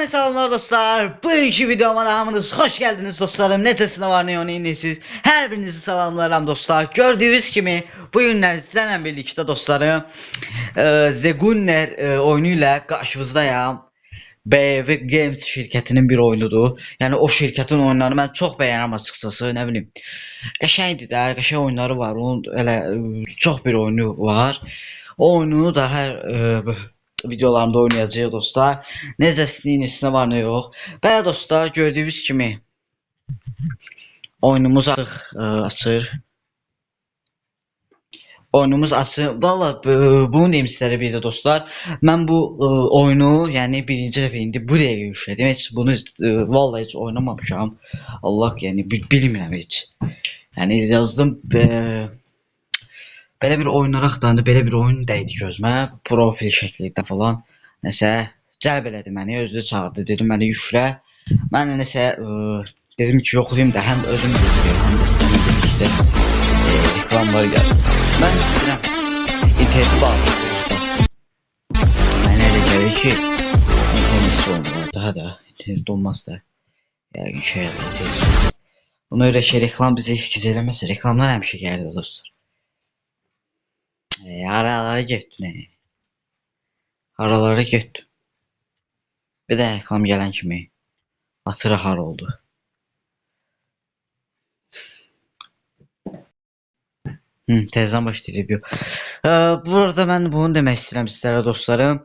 Selamlar dostlar. Bu iki videoma namınız hoş geldiniz dostlarım. Necəsiniz var ne onu indiniz? Her birinizi salamlarım dostlar. Gördüğünüz kimi bu günler sizlerle birlikte dostlarım The Gunner oyunu ile karşınızdayım. BV Games şirketinin bir oyunudur. Yani o şirketin oyunlarını ben çok beğenirəm açıkçası. Ne bileyim. Qəşəngdir də, qəşəng oyunları var. Onun elə çox bir oyunu var. O oyunu da hər videolarımda oynayacağıq dostlar. Necəsinin nesinə var nə yox. Bəli dostlar, gördüyünüz kimi oyunumuz artıq açır. Oyunumuz açır. Valla bunu deyim sizlərə bir də dostlar. Mən bu oyunu, yəni birinci dəfə indi bu dəqiqə yüklədim. Heç bunu valla heç oynamamışam. Allah, yəni bilmirəm heç. Yəni yazdım belə bir oyunlar axtarında belə bir oyun dəydi gözümə. Profil şəklində falan. Nəsə cəlb elədi məni, özü çağırdı, dedi məni yüklə. Mən də nəsə dedim ki, yoxlayım da həm özüm yoxlayım, həm də istəyirəm birlikdə reklamları gəldi. Mən istəyirəm interneti bağlayım dostlar. Mənə elə gəlir ki, internetsiz olmalı, daha da internet olmaz da. Yəqin şeydə internetsiz olmalı. Buna görə ki, reklam bizi giz eləməsə, reklamlar həmişə gəldi dostlar. Aralara getdin, aralara getdin. Bir də reklam gələn kimi atırıq har oldu. Tezdən başlayıb. Burada mən bunu demək istəyirəm sizlərə dostlarım.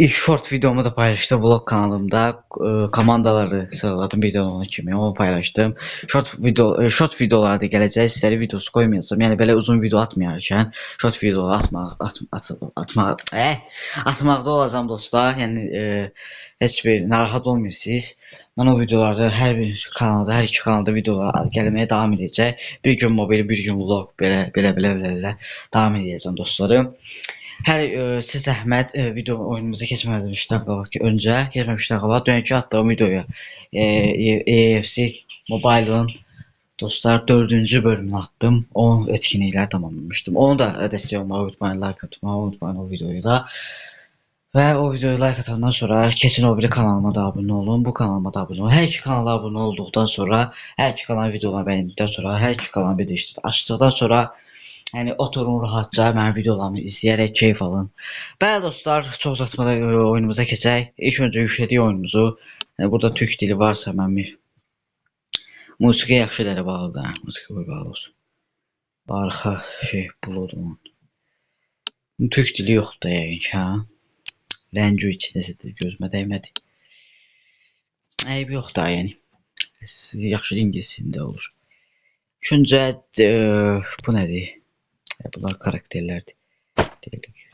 İlk short videomu da paylaşdım vlog kanalımda. Komandaları sıraladım videonun kimi, onu paylaşdım. Short videolarda gələcək. Sizlərə videosu qoymayacağam. Yəni belə uzun video atmayarkən short videolar atmaqda olacağam dostlar. Yəni heç bir narahat olmuyorsunuz. Mən o videolarda hər iki kanalda videolar gəlməyə davam edəcək. Bir gün mobil, bir gün vlog belə davam edəcəm dostlarım. Siz zəhmət video oyunumuza keçməmişdən qabaq dönənki atdığım videoya EFC Mobile'ın dostlar 4-cü bölümünü attım. O etkinliklər tamamlamışdım. Onu da dəstək olmağı unutmayın, like atmağı unutmayın o videoyu da. Ve o videoyu like atandan sonra kesin o biri kanalıma da abone olun. Bu kanalıma da abone olun. Her iki kanala abone olduktan sonra, her iki kanal videolarını beğendikten sonra, her iki kanalı bir de işte açtıktan sonra yani oturun rahatça benim videolarımı izleyerek keyif alın. Bəli dostlar, çok uzatmadan oyunumuza keçək. İlk önce yüklediği oyunumuzu, yani burada Türk dili varsa mən bir musiqi yaxşı ilə bağlıdır. Musiqi bağlı olsun. Arxa buludun. Türk dili yoxdur da yəqin ki, ha. Rəncu içindəsidir, gözümə dəymədi. Eybi yox da, yəni. Yaxşı ingilisində olur. Üçüncə, bu nədir? Bunlar karakterlərdir. Deyilik.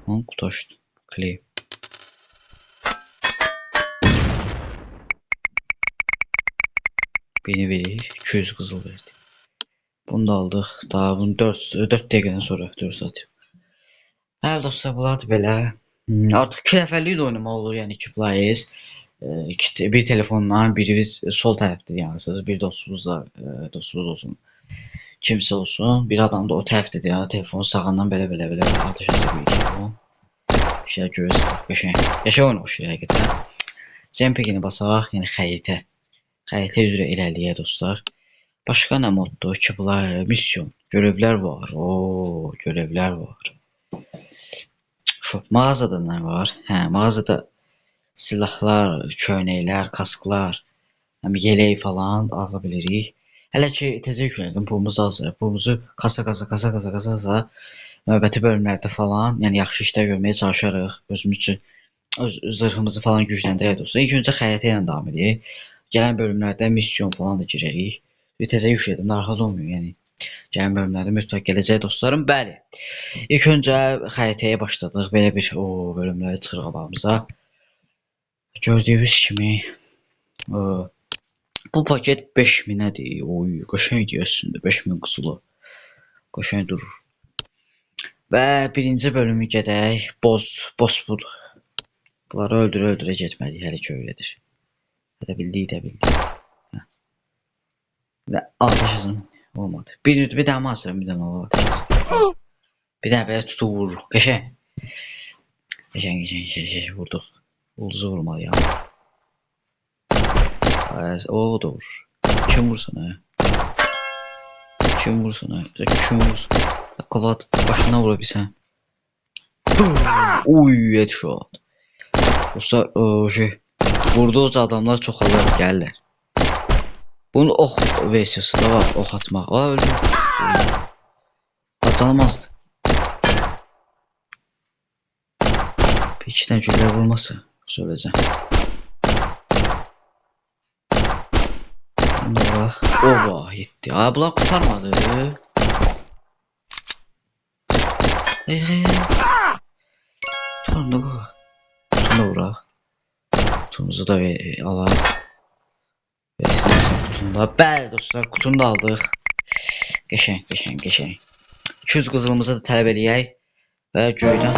Onu qutu açdım. Kley. Beni verir. 200 qızıl verdi. Bunu da aldıq. Daha bunu 4 dəqiqədən sonra 4 saat. Hələ dostlar, bunlar belə. Artıq 2 nəfərlik də oynamaq olur, yəni 2 players. Bir telefonla, biriniz sol tərəfdə yanırsınız, bir dostunuz olsun, kimsə olsun, bir adam da o tərəfdə yəni telefonu sağından belə atış edəcək telefon. Bir şey görürsünüz, qəşəng oyun oxşuyur həqiqətən. JPEG-ni basaq, yəni xəritə üzrə irəliləyək dostlar. Başqa nə moddur ki, bunlar misyon, görevlər var. Görevlər var. Mağazada nə var? Mağazada silahlar, köynəklər, kasklar, yelək falan ala bilirik. Hələ ki təzə yüklədim, pulumuz azdır. Pulumuzu kasa növbəti bölümlərdə falan, yəni yaxşı işlər görməyə çalışarıq. Özümüz üçün zırhımızı falan gücləndirək dostlar. İlk öncə xəritə ilə davam edək. Gələn bölümlərdə misyon falan da girərik. Təzə yüklədim, narahat olmuyor yəni. Gələn bölümlərdə mütləq gələcək dostlarım. Bəli. İlk öncə xəritəyə başladıq. Belə bir bölümlərə çıxırıq qabağımıza. Gördüyünüz kimi bu paket 5000'ədir. Qəşəngdir əslində, 5000 qızılı. Qəşəng durur. Və birinci bölümü gedək. Boss budur. Bunları öldürə getmədik, hələ ki öylədir. Hələ bildik. Və atışızın olmadı. Bir daha mı asıram, bir daha olmadı. Bir daha belə tutup vururuq. Qəşəng. Geçen vurduk. Ulduzu vurmalıyam. O da vurur. Kim vursun ha? Kim vursun ha? Kim vursun? Kavat başına vurabilsen. Uy headshot. Dostlar vurduğu adamlar çoxalır gəlirlər. Bunun ox versiyası da var. Ox atmaq. Öldü. Canımazdı. Bir iki tane güllə vurması söyleyeceğim. Oba gitti. Aa bunlar kurtarmadı. Sonra vuraq. Kutumuzu da alalım. Kutunda. Bəli dostlar, kutunu da aldıq. Qəşəng. 200 qızılımızı da tələb eləyək. Və göydən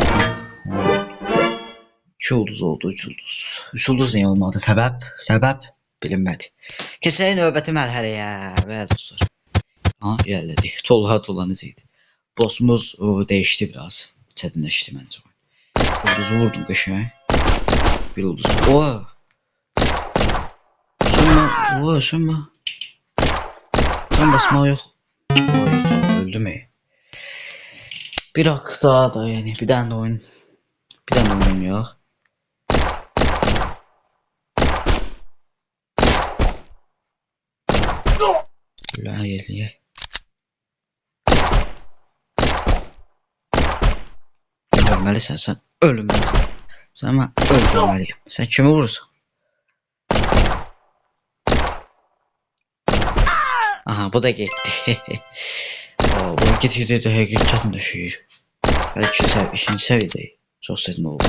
2 ulduz oldu, 3 ulduz. 3 ulduz niyə olmadı? Səbəb bilinmədi. Keçək növbəti mərhələyə. Bəli dostlar. İlerlədik. Tollar necəydi? Bossumuz değişdi biraz. Çətinləşdi məncə. Ulduzu vurdum qəşəng. Bir ulduz. Sönmə. Can basmaq yox. Öldü mü? Bir hak daha da yani. Bir tane oyun yok. La geliyor. Ölmelisin sen. Ölmelisin. Sana öldürmeliyim. Sen kimi vurursun? Aha bu da gitti. Bu gitgide de çətinləşir. Belki ikinci seviyedeyim. Çok çətin oldu.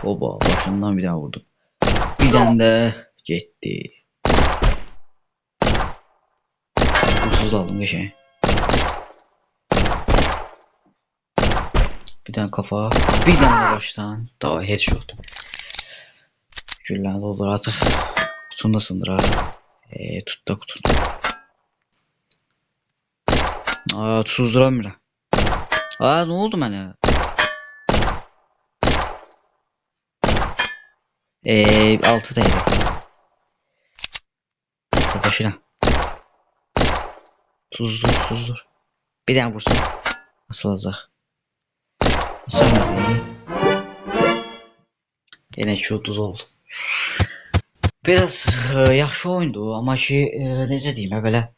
Oba başından bir daha vurdum. Bir tane de gitti. Ucuz aldım geçen. Bir tane kafa. Bir tane de baştan. Daha headshot. Güllərini doldur artık. Kutunu da sındırar. Tut da kutunu. Tuzduramıram. Ne oldu mənə? 6 değil. Başına. Tuzdur. Bir tane vursun. Nasıl olacak? Nasıl olmadı? Yine 2 ulduz oldu. Biraz yaxşı oyundu, amma ki necə deyim, belə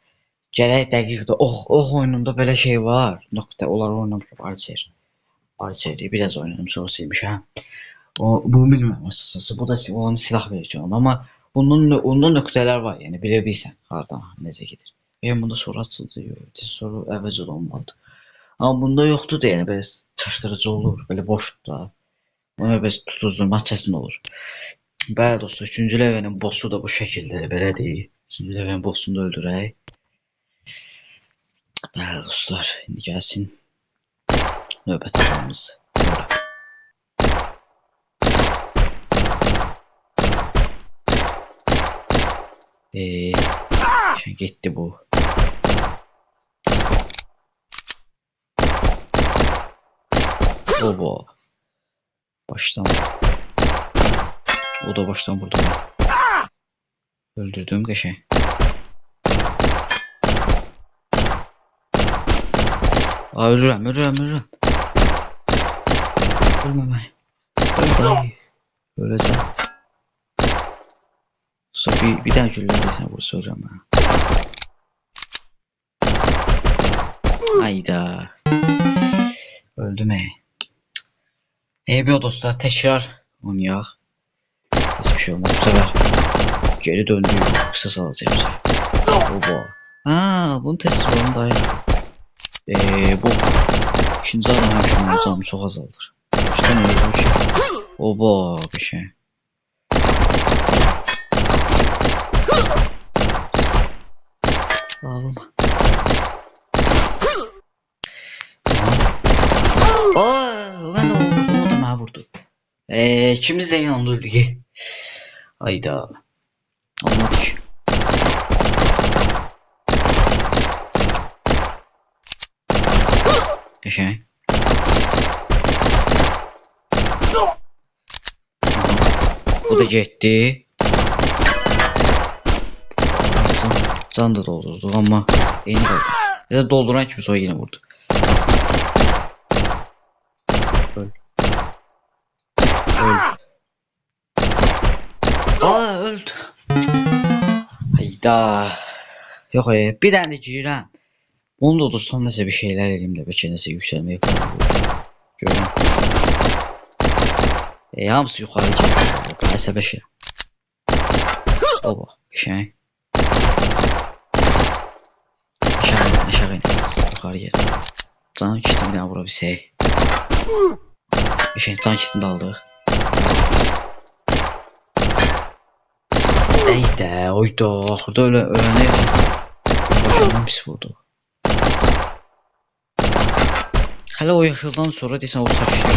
gərək dəqiqdə ox oyununda belə şey var. Nöqtə onlar oynamışam Archer. Biraz oynadım, sonra silmişəm. Bu bilmem əsası. Bu da onun silah versiyonu, amma bunun nöqtələr var, yəni bilə bilsən hardan necə gedir. Yəni bunda sonra açıldı, sonra əvvəlcə olmalıdır. Amma bunda yoxdur da, yəni belə çaşdırıcı olur, belə boşdur da. Ona belə tutuzdurmaq çətin olur. Bəli dostlar, 3-cü levelin bossu da bu şəkildə, belə deyil. 3-cü levelin bossunu da öldürək. Bəli dostlar, indi gəlsin növbəti adamımız. Gitti bu. Oba. Baştan. O da baştan vurdu. Öldürdüm qəşəng. Ölürəm. Ölməmək. Öləcəm. Bir tane güllə desene vursa hocam ha. Hayda. Öldüm bir dostlar tekrar oynayaq. Hiçbir şey olmaz bu sefer. Geri döndü. Kısa salacağım. Oba. Bunun testi daha iyi. Bu ikinci adam həmişə canımı çox azaldır. Baştan öldüm ki. Oba bir şey. Vurma. Ben o da mənə vurdu. İkimiz de yanında öldük. Hayda. Anladık. Bu da getdi. Can da doldurdu ama yeni kaldı. Ya dolduran kimi sonra yine vurdu. Öl. Öl. Aa öldü. Hayda. Yok bir tane girirəm. Onu da odursam nəsə bir şeyler edeyim də bəlkə nəsə yüksəlmə yapalım. Görürəm. Hamısı yuxarı gedir. Əsəbə şey. Oba, qəşəng. Aşağı in. Yuxarı gedir. Canım kitini bir dənə vura bilsək. Qəşəng can kitini də aldıq. Eydə, oyda, axırda ölənə başımdan pis vurdu. Hələ o yaşıldan sonra deyəsən o saçlı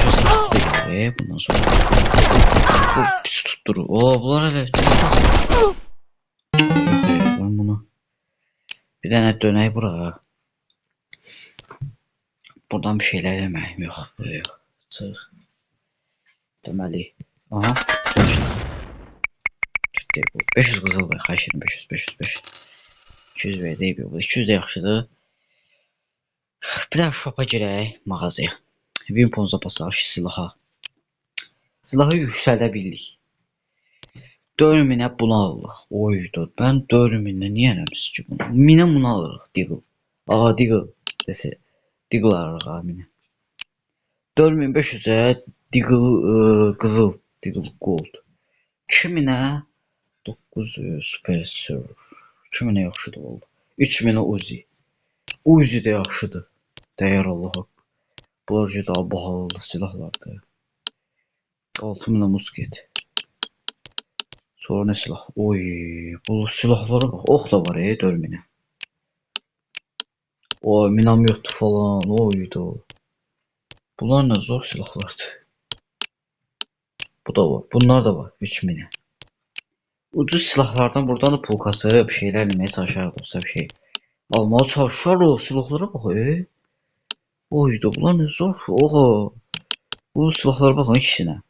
da gəlir bundan sonra. Bu pis tutdurur. Bunlar hələ çox. Ben bunu bir dənə dönək bura. Buradan bir şeyler yeməyim yox. Buraya yox. Çıx. Deməli. Aha. Dönüşdü. Ciddi bu. 500 qızıl var. Xahiş edirəm 500. 200 ver deyib yox. 200 də yaxşıdır. Bir daha shop'a girək mağazaya. Weapons'a basaq silaha. Silahı yüksəldə bildik. 4000'e bunu alırıq. Oydu. Ben 4000'e niye eləmişik ki bunu? 1000'e bunu alırıq. Deagle. Deagle. Desə. Deagle alırıq mine. 4500'e Deagle qızıl. Deagle gold. 2000'e 900 Supersur. 2000'e yaxşıdır oldu. 3000'e Uzi. Uzi de yaxşıdır. Dəyər Allah'a. Bunlar daha bahalı silahlardır. 6000'e musket. Sonra ne silah? Oy, bu silahlara bak. Ok da var 4000'e. O minamyot falan. Oydu. Bunlar ne zor silahlardı. Bu da var. Bunlar da var 3000'e. Ucuz silahlardan buradan da pulkası bir şeyler elemeye çalışarız olsa bir şey. Almaya çalışar o silahlara bak. Oydu. Bunlar ne zor. Oha. Bu silahlara bakın ikisine.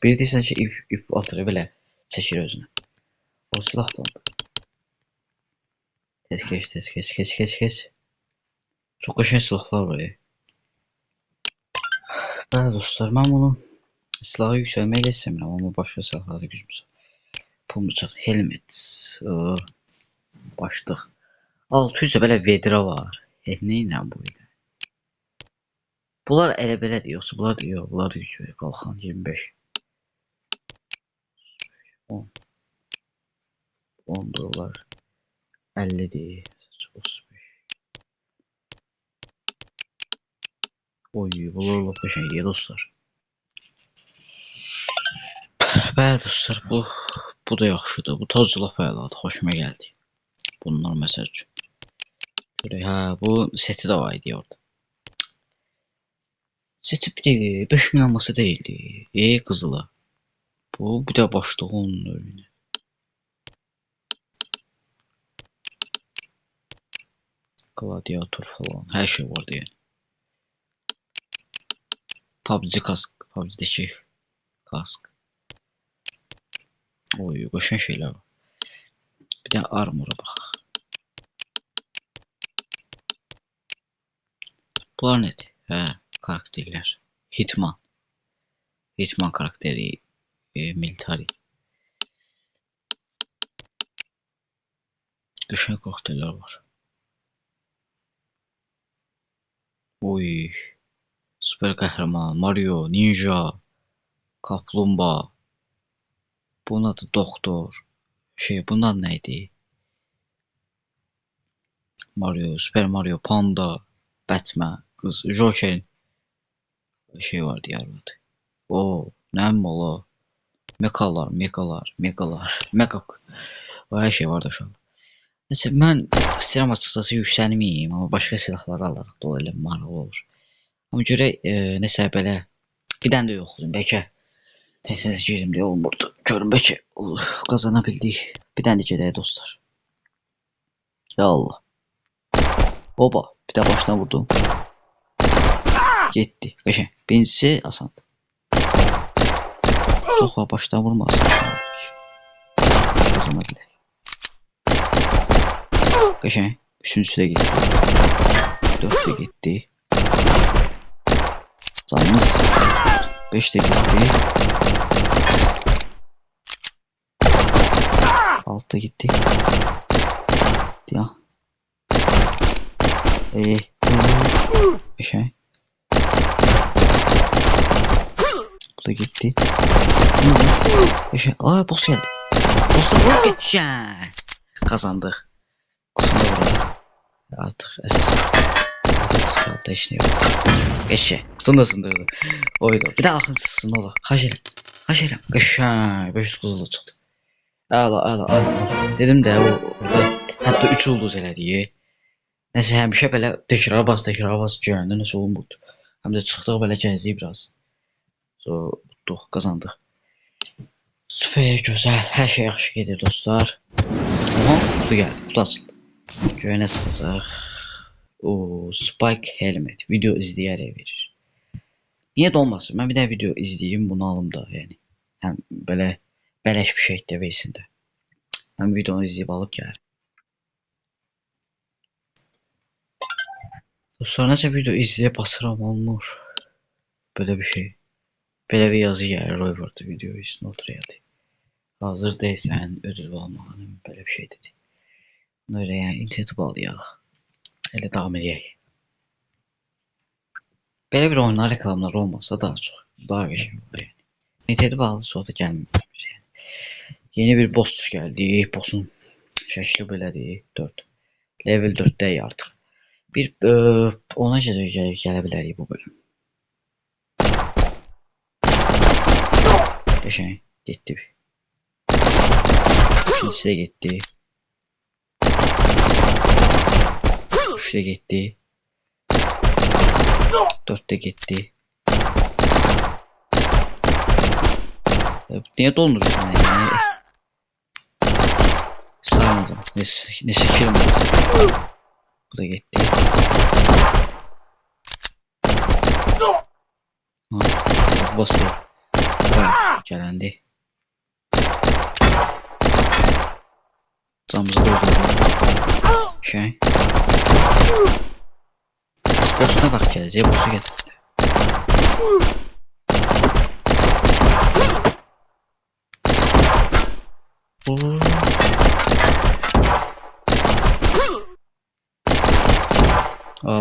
Biri deyirsən ki ip atır belə çəkir özünə. O silahdan. Tez keç. Çok qəşəng silahlar var Bəli dostlar, mən bunu silahı yüksəlməyə istəmirəm, amma başqa silahlarda gücümüz var. Pulmucaq, helmet, başlıq. 600 belə vedra var. Neylə bu ilə? Bunlar elə belədir, yoxsa bunlar da yox, bunlar da güc verir. Qalxan 25. 10 dolar 50'dir. 35. Oy, bunlar laf qəşəng dostlar. Bəli dostlar, bu da yaxşıdır. Bu tacı laf əladır, xoşuma gəldi. Bunlar məsəl üçün. Görək, bu seti də var idi orada. Seti bir deyil, 5000 alması deyildi. Qızıla. Bu bir də başlığı onun önüne. Gladiator falan, her şey vardı yani. PUBG kask, PUBG'deki kask. Oy, qəşəng şeyler var. Bir de armor'a bak. Bunlar nedir? Karakterler. Hitman. Hitman karakteri. Military. Qəşəng karakterler var. Oy. Süper kahraman, Mario, Ninja, Kaplumbağa. Bunun adı Doktor. Bundan neydi? Mario, Super Mario, Panda, Batman, kız, Joker'in vardı yarıdı. Nəm ola? Mekalar. Mekak. O her şey vardı şu an. Neyse, mən istəyirəm açıqcası yüksəlməyim, amma başqa silahları alaraq da o elə maraqlı olur. Amma görək, nəsə belə bir dənə də yoxlayım, bəlkə tez girim deyə olmurdu. Görün bəlkə qazana bildik. Bir dənə də gedək dostlar. Ya Allah. Oba, bir də başdan vurdum. Getdi. Qəşəng. Birincisi asandı. Çox var başdan vurmasın. Kazana bilək. Qəşəng. Üçüncüsü də getdi. 4 də getdi. Canımız 5 də getdi. 6 da getdi. Ya. Qəşəng. Bu da getdi. Qəşəng. Aa, boss gəldi. Boss da vur qəşəng. Qazandıq. Qusunda vuralım. Artıq əsas. Qaldı heç nə yox. Qəşəng. Qutunu da sındırdı. Oydu. Bir də axıncısı nə olur? Xaş elə. Xaş elə. Qəşəng. 500 quzulu çıxdı. Əla. Dedim də orada hətta 3 ulduz elədi. Nəsə həmişə belə təkrar bas görəndə nəsə olmurdu. Həm də çıxdıq belə gəzdik biraz. Sonra tutduq, qazandıq. Süper, gözəl. Hər şey yaxşı gedir dostlar. Aha, kutu gəldi. Kutu açıldı. Göyə nə çıxacaq? Spike Helmet. Video izləyərək verir. Niyə də olmasın? Mən bir də video izləyim, bunu alım da, yəni. Həm belə bələş bir şey də versin də. Mən videonu izləyib alıb gəlir. Dostlar, nəsə video izləyib basıram, olmur. Belə bir şey. Belə bir yazı gəlir, Royvard video üstünə oturaydı. Hazır deyilsən, ödül almağa, belə bir şey dedi. Bunu öyle yəni, interneti bağlayaq. Elə davam edək. Belə bir oyunlar reklamları olmasa daha çox, daha qəşəng olur yəni. İnterneti bağlı sonra da gəlmir. Yəni. Yeni bir boss gəldi. Boss'un şəkli belədir. 4. Level 4'dəyiz artıq. Bir ona görə gələ bilərik bu bölüm. Qəşəng getdi. İkincisi də getdi. 3 də getdi. 4 də getdi. Niyə donursan yəni? Sağmadım. Neçə kilometr. Bu da getdi. Boss deyil. Gələndi. Camımızı doldurdu. Şey. Boss'una bak gələcək. Boss'u getirdi.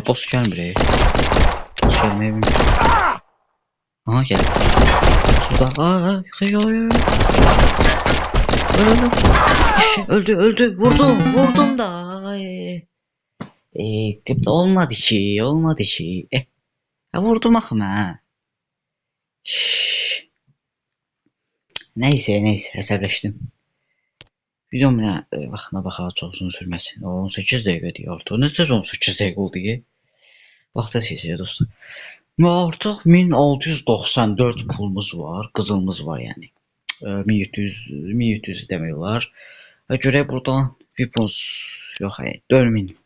Boss gəlmir. Boss gəlməyə bilmir. Aha gəldi. Suda. Öldü. Vurdum da. Olmadı ki. Vurdum axı mən. Neyse, əsəbləşdim. Videom nə vaxtına baxağa çox uzun sürməsin. 18 dəqiqə deyirdi. Necə 18 dəqiqə oldu ki? Vaxta keçir dostlar. Artıq 1694 pulumuz var, qızılımız var yəni. 1700 demək olar. Görək buradan weapons yox, 4000.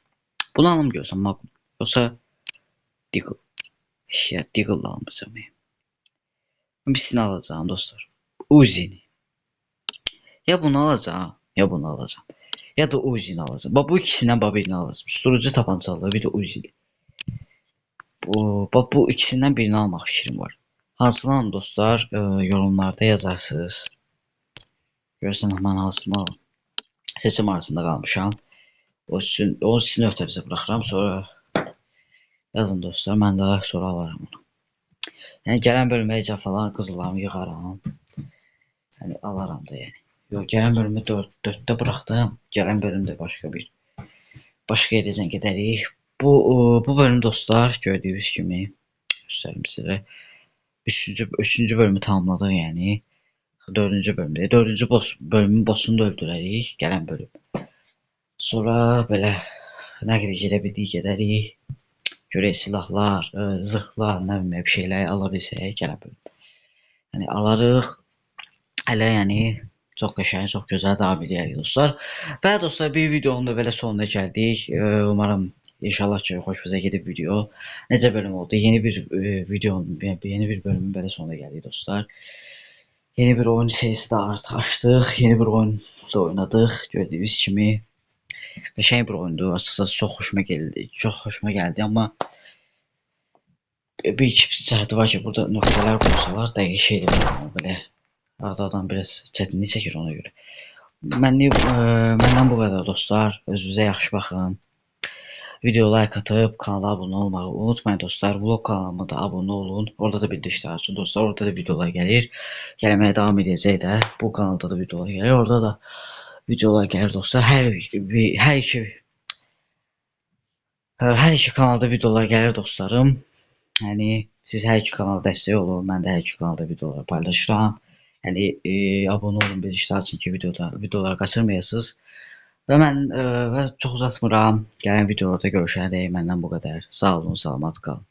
Bunu alım görsəm Magnum. Yoxsa Deagle. Deagle almayacağam. Birisini alacağım dostlar. Uzi'ni. Ya bunu alacağım, ya bunu alacağım. Ya da Uzi'ni alacağım. Bu ikisindən birini alacağım. Susturucu tapancalı, bir də Uzi'li. Bu ikisindən birini almaq fikrim var. Hansını alın dostlar, yorumlarda yazarsınız. Görürsən mən hansını alım. Seçim arasında qalmışam. O sizin öhtəbizə bıraxıram. Sonra yazın dostlar. Mən daha sonra alaram onu. Yəni gələn bölümə falan qızılarımı yığaram. Yəni alaram da yəni. Yox, gələn bölümü 4'də bıraxdım. Gələn bölümdə başqa yerəcən gedərik. Bu bölüm dostlar gördüyünüz kimi göstərim sizə. 3-cü bölümü tamamladıq yəni. 4-cü bölümdə. 4-cü bölümün bossunu da öldürərik gələn bölüm. Sonra belə nə qədər gedə bildik gedərik. Görək silahlar, zırhlar, nə bilmə bir şeylər ala bilsək gələn bölüm. Yəni alarıq. Hələ yəni çox qəşəng, çox gözəl davam edərik dostlar. Və dostlar bir videonun da belə sonuna gəldik. Umarım İnşallah ki xoşunuza gedib video. Necə bölüm oldu? Yeni bir bölümün belə sonuna gəldik dostlar. Yeni bir oyun serisi de artık açtık. Yeni bir oyun da oynadık. Gördüğünüz kimi qəşəng bir oyundu. Açıkçası çok hoşuma geldi. Çok hoşuma geldi ama bir iki cəhəti var ki, burada nöqtələr qoysalar dəqiq şeydir amma belə ardadan biraz çətinlik çəkir ona görə. Məndən bu qədər dostlar. Özünüzə yaxşı baxın. Video like atıp kanala abone olmayı unutmayın dostlar. Vlog kanalıma da abone olun. Orada da bildirişler açın dostlar. Orada da videolar gelir. Gelmeye devam edecek de. Bu kanalda da videolar gelir. Orada da videolar gelir dostlar. Her iki kanalda videolar gelir dostlarım. Yani siz her iki kanala destek olun. Ben de her iki kanalda videolar paylaşıram. Yani abone olun, bildirişler açın ki videoları kaçırmayasınız. Və mən çox uzatmıram. Gələn videolarda görüşənədək məndən bu qədər. Sağ olun, salamat qalın.